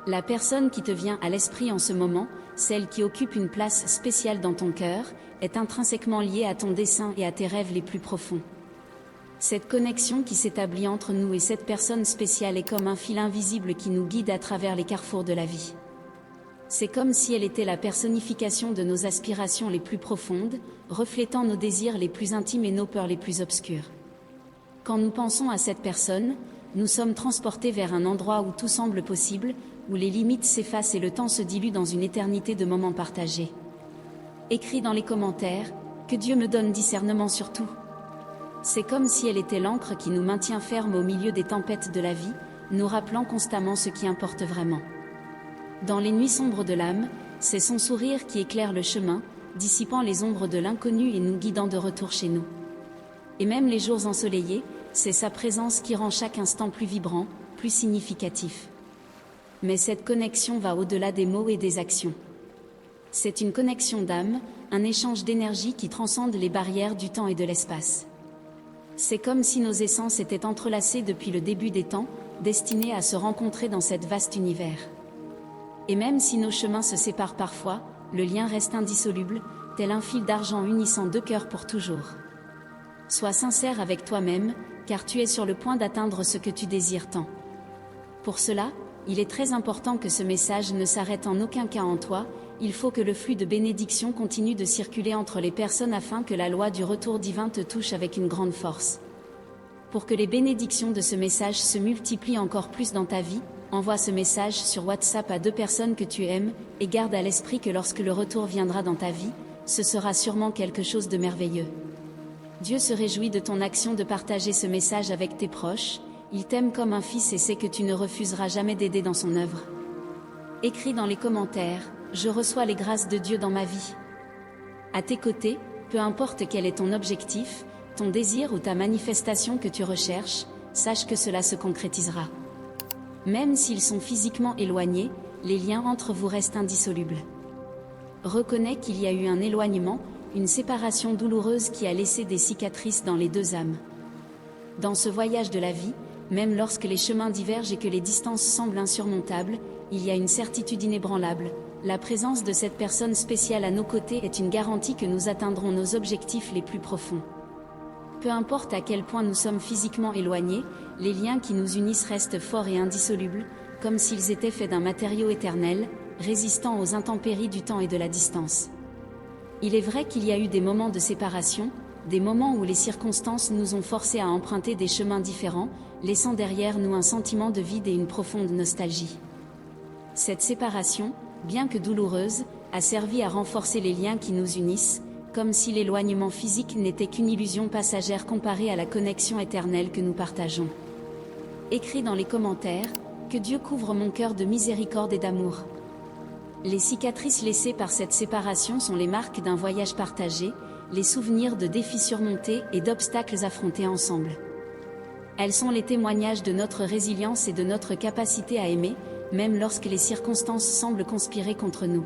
La personne qui te vient à l'esprit en ce moment, celle qui occupe une place spéciale dans ton cœur, est intrinsèquement liée à ton dessein et à tes rêves les plus profonds. Cette connexion qui s'établit entre nous et cette personne spéciale est comme un fil invisible qui nous guide à travers les carrefours de la vie. C'est comme si elle était la personnification de nos aspirations les plus profondes, reflétant nos désirs les plus intimes et nos peurs les plus obscures. Quand nous pensons à cette personne, nous sommes transportés vers un endroit où tout semble possible, où les limites s'effacent et le temps se dilue dans une éternité de moments partagés. Écris dans les commentaires, que Dieu me donne discernement sur tout. C'est comme si elle était l'encre qui nous maintient fermes au milieu des tempêtes de la vie, nous rappelant constamment ce qui importe vraiment. Dans les nuits sombres de l'âme, c'est son sourire qui éclaire le chemin, dissipant les ombres de l'inconnu et nous guidant de retour chez nous. Et même les jours ensoleillés, c'est sa présence qui rend chaque instant plus vibrant, plus significatif. Mais cette connexion va au-delà des mots et des actions. C'est une connexion d'âme, un échange d'énergie qui transcende les barrières du temps et de l'espace. C'est comme si nos essences étaient entrelacées depuis le début des temps, destinées à se rencontrer dans cet vaste univers. Et même si nos chemins se séparent parfois, le lien reste indissoluble, tel un fil d'argent unissant deux cœurs pour toujours. Sois sincère avec toi-même, car tu es sur le point d'atteindre ce que tu désires tant. Pour cela, il est très important que ce message ne s'arrête en aucun cas en toi, il faut que le flux de bénédiction continue de circuler entre les personnes afin que la loi du retour divin te touche avec une grande force. Pour que les bénédictions de ce message se multiplient encore plus dans ta vie, envoie ce message sur WhatsApp à 2 personnes que tu aimes, et garde à l'esprit que lorsque le retour viendra dans ta vie, ce sera sûrement quelque chose de merveilleux. Dieu se réjouit de ton action de partager ce message avec tes proches, il t'aime comme un fils et sait que tu ne refuseras jamais d'aider dans son œuvre. Écris dans les commentaires, je reçois les grâces de Dieu dans ma vie. À tes côtés, peu importe quel est ton objectif, ton désir ou ta manifestation que tu recherches, sache que cela se concrétisera. Même s'ils sont physiquement éloignés, les liens entre vous restent indissolubles. Reconnais qu'il y a eu un éloignement, une séparation douloureuse qui a laissé des cicatrices dans les deux âmes. Dans ce voyage de la vie, même lorsque les chemins divergent et que les distances semblent insurmontables, il y a une certitude inébranlable. La présence de cette personne spéciale à nos côtés est une garantie que nous atteindrons nos objectifs les plus profonds. Peu importe à quel point nous sommes physiquement éloignés, les liens qui nous unissent restent forts et indissolubles, comme s'ils étaient faits d'un matériau éternel, résistant aux intempéries du temps et de la distance. Il est vrai qu'il y a eu des moments de séparation, des moments où les circonstances nous ont forcés à emprunter des chemins différents, laissant derrière nous un sentiment de vide et une profonde nostalgie. Cette séparation, bien que douloureuse, a servi à renforcer les liens qui nous unissent, comme si l'éloignement physique n'était qu'une illusion passagère comparée à la connexion éternelle que nous partageons. Écris dans les commentaires, que Dieu couvre mon cœur de miséricorde et d'amour. Les cicatrices laissées par cette séparation sont les marques d'un voyage partagé, les souvenirs de défis surmontés et d'obstacles affrontés ensemble. Elles sont les témoignages de notre résilience et de notre capacité à aimer, même lorsque les circonstances semblent conspirer contre nous.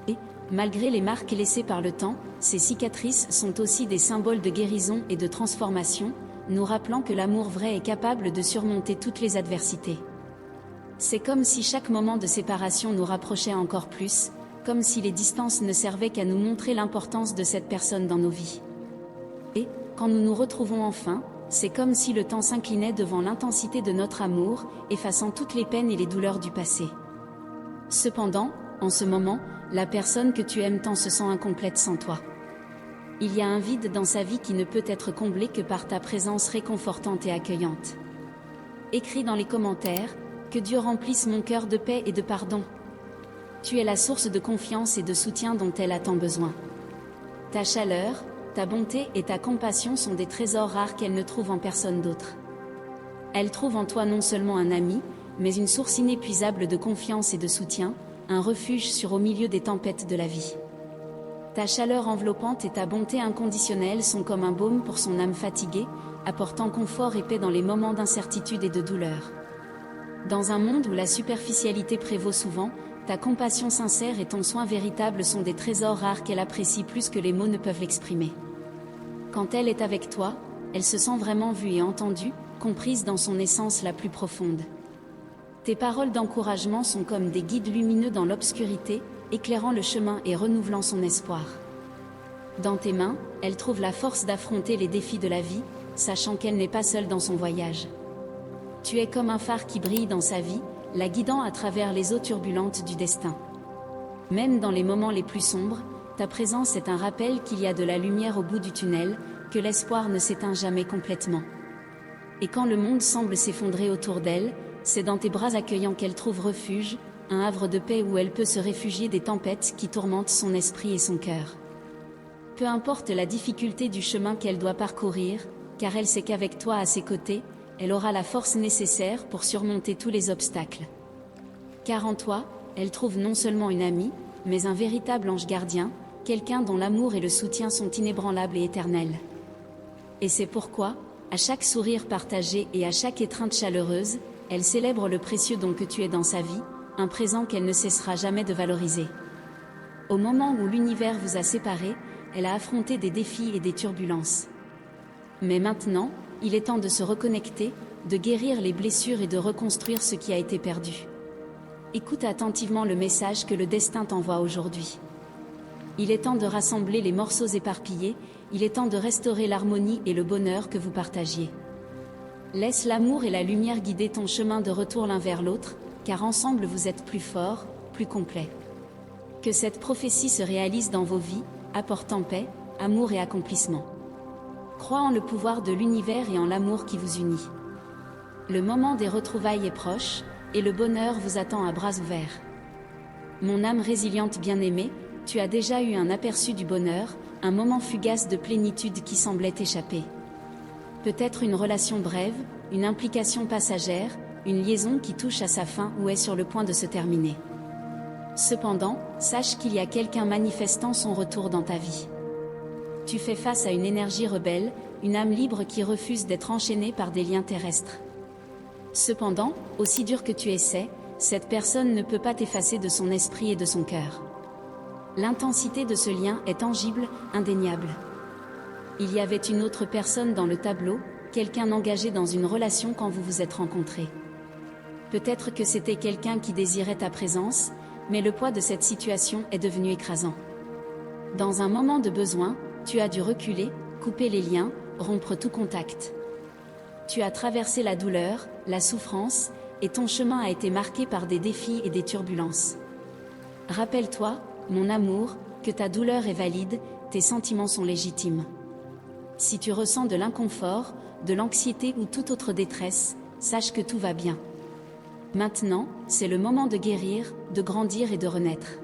Et, malgré les marques laissées par le temps, ces cicatrices sont aussi des symboles de guérison et de transformation, nous rappelant que l'amour vrai est capable de surmonter toutes les adversités. C'est comme si chaque moment de séparation nous rapprochait encore plus, comme si les distances ne servaient qu'à nous montrer l'importance de cette personne dans nos vies. Et, quand nous nous retrouvons enfin, c'est comme si le temps s'inclinait devant l'intensité de notre amour, effaçant toutes les peines et les douleurs du passé. Cependant, en ce moment, la personne que tu aimes tant se sent incomplète sans toi. Il y a un vide dans sa vie qui ne peut être comblé que par ta présence réconfortante et accueillante. Écris dans les commentaires, que Dieu remplisse mon cœur de paix et de pardon. Tu es la source de confiance et de soutien dont elle a tant besoin. Ta chaleur, ta bonté et ta compassion sont des trésors rares qu'elle ne trouve en personne d'autre. Elle trouve en toi non seulement un ami, mais une source inépuisable de confiance et de soutien, un refuge sûr au milieu des tempêtes de la vie. Ta chaleur enveloppante et ta bonté inconditionnelle sont comme un baume pour son âme fatiguée, apportant confort et paix dans les moments d'incertitude et de douleur. Dans un monde où la superficialité prévaut souvent, ta compassion sincère et ton soin véritable sont des trésors rares qu'elle apprécie plus que les mots ne peuvent l'exprimer. Quand elle est avec toi, elle se sent vraiment vue et entendue, comprise dans son essence la plus profonde. Tes paroles d'encouragement sont comme des guides lumineux dans l'obscurité, éclairant le chemin et renouvelant son espoir. Dans tes mains, elle trouve la force d'affronter les défis de la vie, sachant qu'elle n'est pas seule dans son voyage. Tu es comme un phare qui brille dans sa vie, la guidant à travers les eaux turbulentes du destin. Même dans les moments les plus sombres, ta présence est un rappel qu'il y a de la lumière au bout du tunnel, que l'espoir ne s'éteint jamais complètement. Et quand le monde semble s'effondrer autour d'elle, c'est dans tes bras accueillants qu'elle trouve refuge, un havre de paix où elle peut se réfugier des tempêtes qui tourmentent son esprit et son cœur. Peu importe la difficulté du chemin qu'elle doit parcourir, car elle sait qu'avec toi à ses côtés, elle aura la force nécessaire pour surmonter tous les obstacles. Car en toi, elle trouve non seulement une amie, mais un véritable ange gardien, quelqu'un dont l'amour et le soutien sont inébranlables et éternels. Et c'est pourquoi, à chaque sourire partagé et à chaque étreinte chaleureuse, elle célèbre le précieux don que tu es dans sa vie, un présent qu'elle ne cessera jamais de valoriser. Au moment où l'univers vous a séparés, elle a affronté des défis et des turbulences. Mais maintenant, il est temps de se reconnecter, de guérir les blessures et de reconstruire ce qui a été perdu. Écoute attentivement le message que le destin t'envoie aujourd'hui. Il est temps de rassembler les morceaux éparpillés, il est temps de restaurer l'harmonie et le bonheur que vous partagiez. Laisse l'amour et la lumière guider ton chemin de retour l'un vers l'autre, car ensemble vous êtes plus forts, plus complets. Que cette prophétie se réalise dans vos vies, apportant paix, amour et accomplissement. Crois en le pouvoir de l'univers et en l'amour qui vous unit. Le moment des retrouvailles est proche, et le bonheur vous attend à bras ouverts. Mon âme résiliente bien-aimée, tu as déjà eu un aperçu du bonheur, un moment fugace de plénitude qui semblait t'échapper. Peut-être une relation brève, une implication passagère, une liaison qui touche à sa fin ou est sur le point de se terminer. Cependant, sache qu'il y a quelqu'un manifestant son retour dans ta vie. Tu fais face à une énergie rebelle, une âme libre qui refuse d'être enchaînée par des liens terrestres. Cependant, aussi dur que tu essaies, cette personne ne peut pas t'effacer de son esprit et de son cœur. L'intensité de ce lien est tangible, indéniable. Il y avait une autre personne dans le tableau, quelqu'un engagé dans une relation quand vous vous êtes rencontrés. Peut-être que c'était quelqu'un qui désirait ta présence, mais le poids de cette situation est devenu écrasant. Dans un moment de besoin, tu as dû reculer, couper les liens, rompre tout contact. Tu as traversé la douleur, la souffrance, et ton chemin a été marqué par des défis et des turbulences. Rappelle-toi, mon amour, que ta douleur est valide, tes sentiments sont légitimes. Si tu ressens de l'inconfort, de l'anxiété ou toute autre détresse, sache que tout va bien. Maintenant, c'est le moment de guérir, de grandir et de renaître.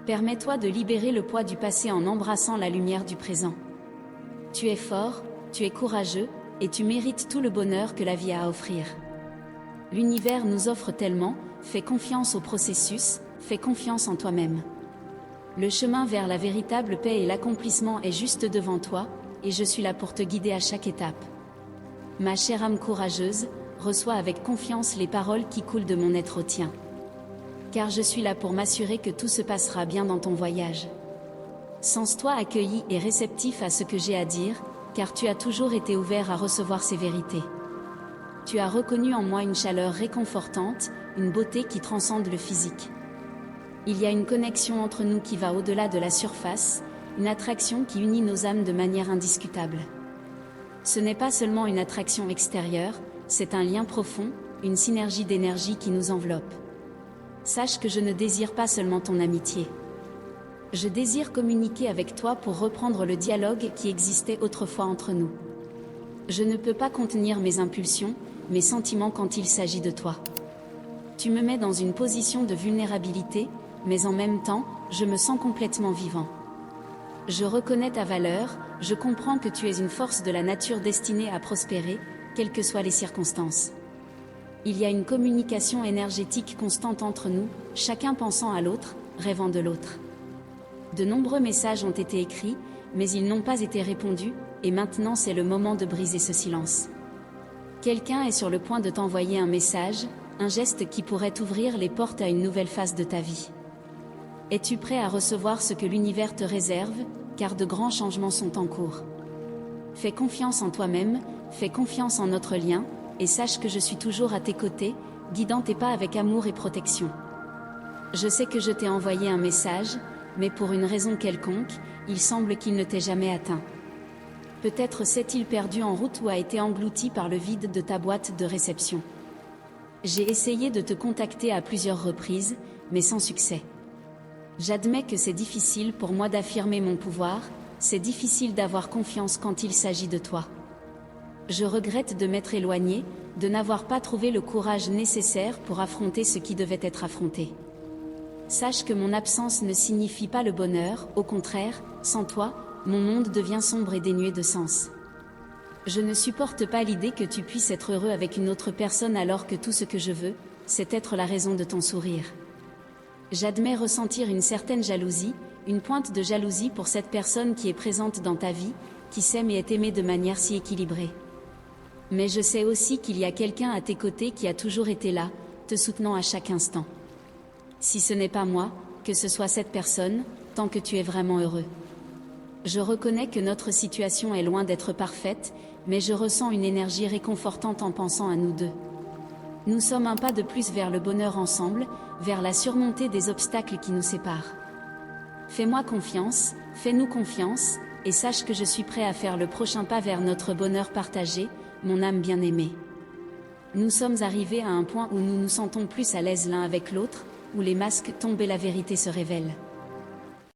Permets-toi de libérer le poids du passé en embrassant la lumière du présent. Tu es fort, tu es courageux, et tu mérites tout le bonheur que la vie a à offrir. L'univers nous offre tellement, fais confiance au processus, fais confiance en toi-même. Le chemin vers la véritable paix et l'accomplissement est juste devant toi, et je suis là pour te guider à chaque étape. Ma chère âme courageuse, reçois avec confiance les paroles qui coulent de mon être au tien. Car je suis là pour m'assurer que tout se passera bien dans ton voyage. Sens-toi accueilli et réceptif à ce que j'ai à dire, car tu as toujours été ouvert à recevoir ces vérités. Tu as reconnu en moi une chaleur réconfortante, une beauté qui transcende le physique. Il y a une connexion entre nous qui va au-delà de la surface, une attraction qui unit nos âmes de manière indiscutable. Ce n'est pas seulement une attraction extérieure, c'est un lien profond, une synergie d'énergie qui nous enveloppe. Sache que je ne désire pas seulement ton amitié. Je désire communiquer avec toi pour reprendre le dialogue qui existait autrefois entre nous. Je ne peux pas contenir mes impulsions, mes sentiments quand il s'agit de toi. Tu me mets dans une position de vulnérabilité, mais en même temps, je me sens complètement vivant. Je reconnais ta valeur, je comprends que tu es une force de la nature destinée à prospérer, quelles que soient les circonstances. Il y a une communication énergétique constante entre nous, chacun pensant à l'autre, rêvant de l'autre. De nombreux messages ont été écrits, mais ils n'ont pas été répondus, et maintenant c'est le moment de briser ce silence. Quelqu'un est sur le point de t'envoyer un message, un geste qui pourrait ouvrir les portes à une nouvelle phase de ta vie. Es-tu prêt à recevoir ce que l'univers te réserve, car de grands changements sont en cours. Fais confiance en toi-même, fais confiance en notre lien, et sache que je suis toujours à tes côtés, guidant tes pas avec amour et protection. Je sais que je t'ai envoyé un message, mais pour une raison quelconque, il semble qu'il ne t'ait jamais atteint. Peut-être s'est-il perdu en route ou a été englouti par le vide de ta boîte de réception. J'ai essayé de te contacter à plusieurs reprises, mais sans succès. J'admets que c'est difficile pour moi d'affirmer mon pouvoir, c'est difficile d'avoir confiance quand il s'agit de toi. Je regrette de m'être éloigné, de n'avoir pas trouvé le courage nécessaire pour affronter ce qui devait être affronté. Sache que mon absence ne signifie pas le bonheur, au contraire, sans toi, mon monde devient sombre et dénué de sens. Je ne supporte pas l'idée que tu puisses être heureux avec une autre personne alors que tout ce que je veux, c'est être la raison de ton sourire. J'admets ressentir une certaine jalousie, une pointe de jalousie pour cette personne qui est présente dans ta vie, qui s'aime et est aimée de manière si équilibrée. Mais je sais aussi qu'il y a quelqu'un à tes côtés qui a toujours été là, te soutenant à chaque instant. Si ce n'est pas moi, que ce soit cette personne, tant que tu es vraiment heureux. Je reconnais que notre situation est loin d'être parfaite, mais je ressens une énergie réconfortante en pensant à nous deux. Nous sommes un pas de plus vers le bonheur ensemble, vers la surmontée des obstacles qui nous séparent. Fais-moi confiance, fais-nous confiance, et sache que je suis prêt à faire le prochain pas vers notre bonheur partagé, mon âme bien-aimée. Nous sommes arrivés à un point où nous nous sentons plus à l'aise l'un avec l'autre, où les masques tombent et la vérité se révèle.